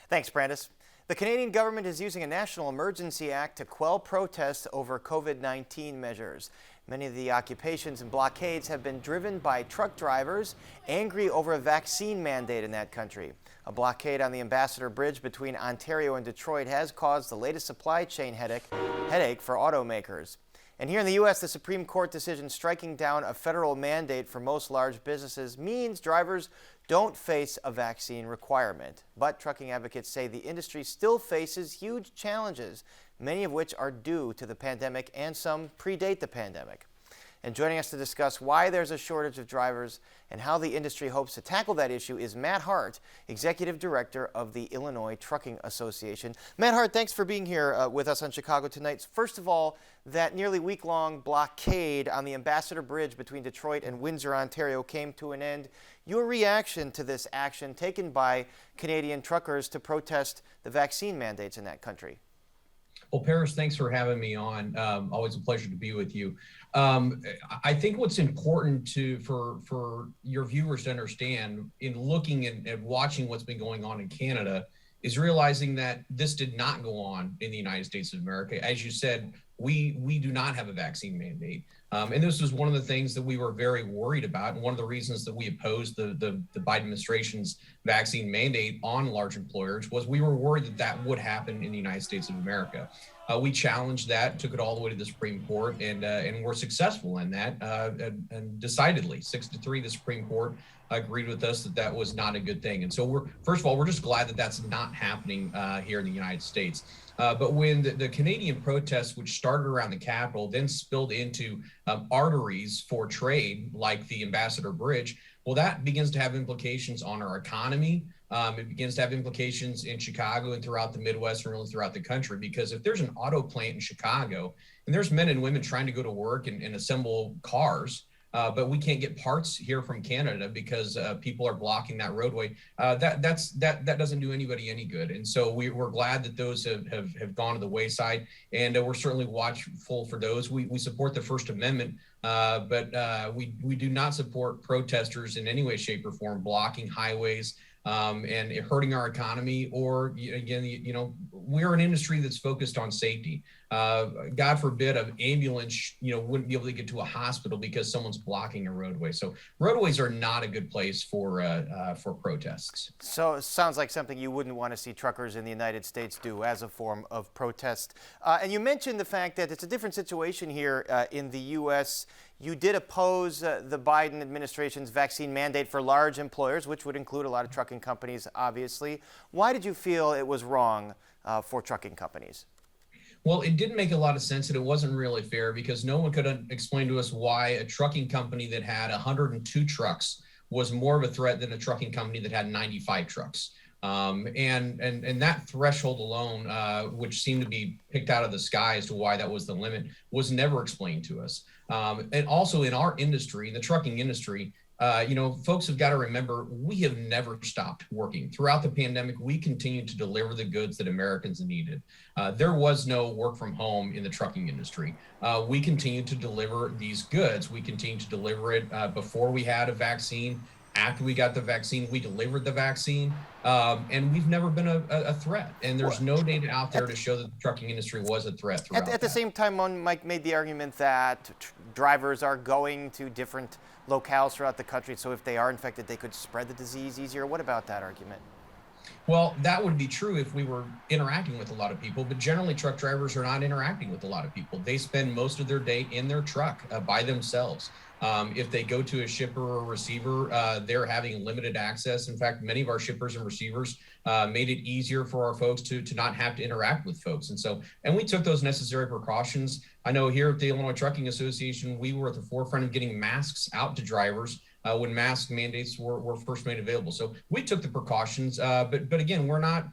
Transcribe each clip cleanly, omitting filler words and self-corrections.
Thanks, Brandis. The Canadian government is using a National Emergency Act to quell protests over COVID-19 measures. Many of the occupations and blockades have been driven by truck drivers angry over a vaccine mandate in that country. A blockade on the Ambassador Bridge between Ontario and Detroit has caused the latest supply chain headache for automakers. And here in the U.S., the Supreme Court decision striking down a federal mandate for most large businesses means drivers don't face a vaccine requirement. But trucking advocates say the industry still faces huge challenges, many of which are due to the pandemic and some predate the pandemic. And joining us to discuss why there's a shortage of drivers and how the industry hopes to tackle that issue is Matt Hart, Executive Director of the Illinois Trucking Association. Matt Hart, thanks for being here with us on Chicago Tonight. First of all, that nearly week-long blockade on the Ambassador Bridge between Detroit and Windsor, Ontario came to an end. Your reaction to this action taken by Canadian truckers to protest the vaccine mandates in that country? Well, Paris, thanks for having me on. Always a pleasure to be with you. I think what's important for your viewers to understand in looking and watching what's been going on in Canada is realizing that this did not go on in the United States of America. As you said, we do not have a vaccine mandate. And this was one of the things that we were very worried about. And one of the reasons that we opposed the Biden administration's vaccine mandate on large employers was we were worried that that would happen in the United States of America. We challenged that, took it all the way to the Supreme Court, and were successful in that. And decidedly, 6-3, the Supreme Court agreed with us that that was not a good thing. And so first of all, we're just glad that that's not happening here in the United States. But when the Canadian protests, which started around the Capitol, then spilled into arteries for trade, like the Ambassador Bridge, well, that begins to have implications on our economy. It begins to have implications in Chicago and throughout the Midwest and really throughout the country, because if there's an auto plant in Chicago and there's men and women trying to go to work and assemble cars, but we can't get parts here from Canada because people are blocking that roadway, that doesn't do anybody any good. And so we're glad that those have gone to the wayside, and we're certainly watchful for those. We support the First Amendment, but we do not support protesters in any way, shape, or form blocking highways and hurting our economy. Or again, we're an industry that's focused on safety. God forbid an ambulance, wouldn't be able to get to a hospital because someone's blocking a roadway. So roadways are not a good place for protests. So it sounds like something you wouldn't want to see truckers in the United States do as a form of protest. And you mentioned the fact that it's a different situation here in the U.S. You did oppose the Biden administration's vaccine mandate for large employers, which would include a lot of trucking companies, obviously. Why did you feel it was wrong for trucking companies? Well, it didn't make a lot of sense, and it wasn't really fair because no one could explain to us why a trucking company that had 102 trucks was more of a threat than a trucking company that had 95 trucks. And that threshold alone, which seemed to be picked out of the sky as to why that was the limit, was never explained to us. And also in our industry, the trucking industry, folks have got to remember, we have never stopped working. Throughout the pandemic, we continued to deliver the goods that Americans needed. There was no work from home in the trucking industry. We continued to deliver these goods. We continued to deliver it before we had a vaccine. After we got the vaccine, we delivered the vaccine, and we've never been a threat. And there's no data out there to show that the trucking industry was a threat throughout. At the same time, Mike made the argument that drivers are going to different locales throughout the country, so if they are infected, they could spread the disease easier. What about that argument? Well, that would be true if we were interacting with a lot of people, but generally truck drivers are not interacting with a lot of people. They spend most of their day in their truck by themselves. If they go to a shipper or receiver, they're having limited access. In fact, many of our shippers and receivers made it easier for our folks to not have to interact with folks. And we took those necessary precautions. I know here at the Illinois Trucking Association, we were at the forefront of getting masks out to drivers when mask mandates were first made available. So we took the precautions, but again, we're not,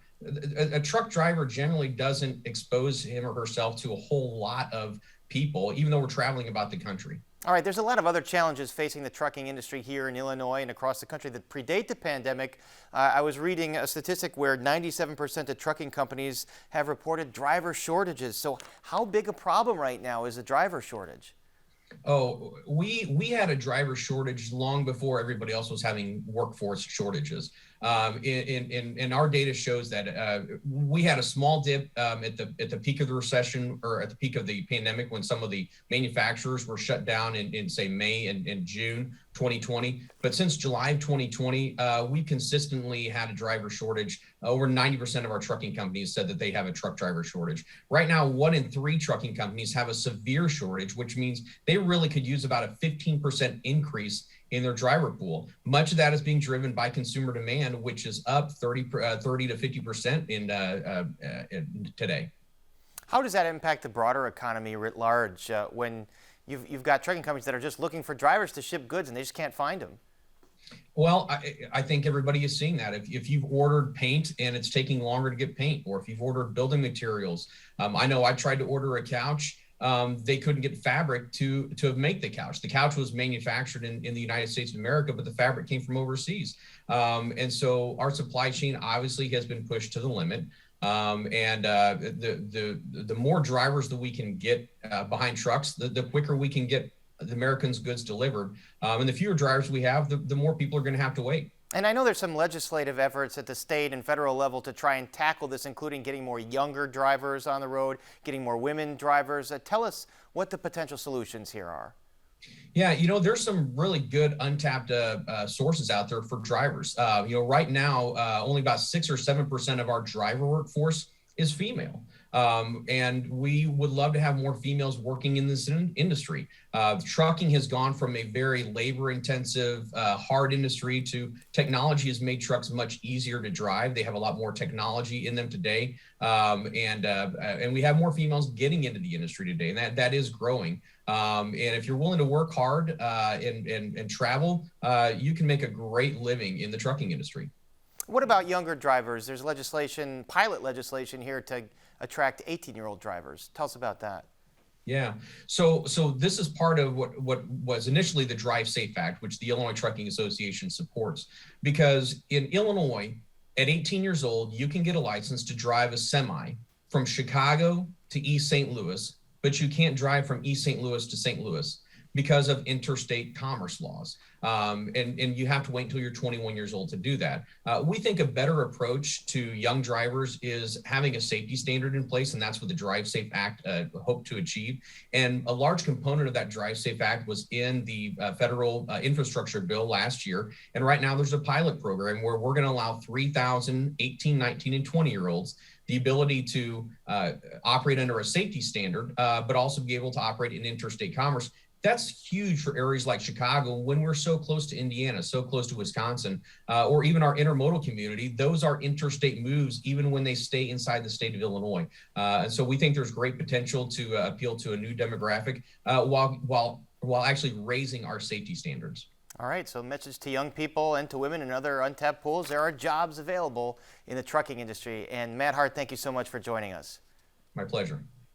a truck driver generally doesn't expose him or herself to a whole lot of people, even though we're traveling about the country. All right, there's a lot of other challenges facing the trucking industry here in Illinois and across the country that predate the pandemic. I was reading a statistic where 97% of trucking companies have reported driver shortages. So how big a problem right now is the driver shortage? Oh, we had a driver shortage long before everybody else was having workforce shortages. And our data shows that we had a small dip at the peak of the recession, or at the peak of the pandemic, when some of the manufacturers were shut down in say May and June 2020. But since July of 2020, we consistently had a driver shortage. Over 90% of our trucking companies said that they have a truck driver shortage. Right now, 1 in 3 trucking companies have a severe shortage, which means they really could use about a 15% increase in their driver pool. Much of that is being driven by consumer demand, which is up 30 to 50% in today. How does that impact the broader economy writ large when you've got trucking companies that are just looking for drivers to ship goods and they just can't find them? Well, I think everybody is seeing that. If you've ordered paint and it's taking longer to get paint, or if you've ordered building materials, I know I tried to order a couch. They couldn't get fabric to make the couch. The couch was manufactured in the United States of America, but the fabric came from overseas. And so our supply chain obviously has been pushed to the limit. The more drivers that we can get behind trucks, the quicker we can get the Americans' goods delivered. And the fewer drivers we have, the more people are going to have to wait. And I know there's some legislative efforts at the state and federal level to try and tackle this, including getting more younger drivers on the road, getting more women drivers. Tell us what the potential solutions here are. Yeah, there's some really good untapped sources out there for drivers. Right now, only about 6 or 7% of our driver workforce is female. And we would love to have more females working in this industry. Trucking has gone from a very labor-intensive, hard industry to technology has made trucks much easier to drive. They have a lot more technology in them today. And we have more females getting into the industry today, and that is growing. And if you're willing to work hard and travel, you can make a great living in the trucking industry. What about younger drivers? There's pilot legislation here to attract 18-year-old drivers. Tell us about that. Yeah. So this is part of what was initially the Drive Safe Act, which the Illinois Trucking Association supports. Because in Illinois, at 18 years old, you can get a license to drive a semi from Chicago to East St. Louis, but you can't drive from East St. Louis to St. Louis because of interstate commerce laws. And you have to wait until you're 21 years old to do that. We think a better approach to young drivers is having a safety standard in place, and that's what the Drive Safe Act hoped to achieve. And a large component of that Drive Safe Act was in the federal infrastructure bill last year. And right now there's a pilot program where we're going to allow 3,000 18, 19, and 20-year-olds the ability to operate under a safety standard, but also be able to operate in interstate commerce. That's huge for areas like Chicago when we're so close to Indiana, so close to Wisconsin, or even our intermodal community. Those are interstate moves, even when they stay inside the state of Illinois. And so we think there's great potential to appeal to a new demographic while actually raising our safety standards. All right, so a message to young people and to women and other untapped pools. There are jobs available in the trucking industry. And Matt Hart, thank you so much for joining us. My pleasure.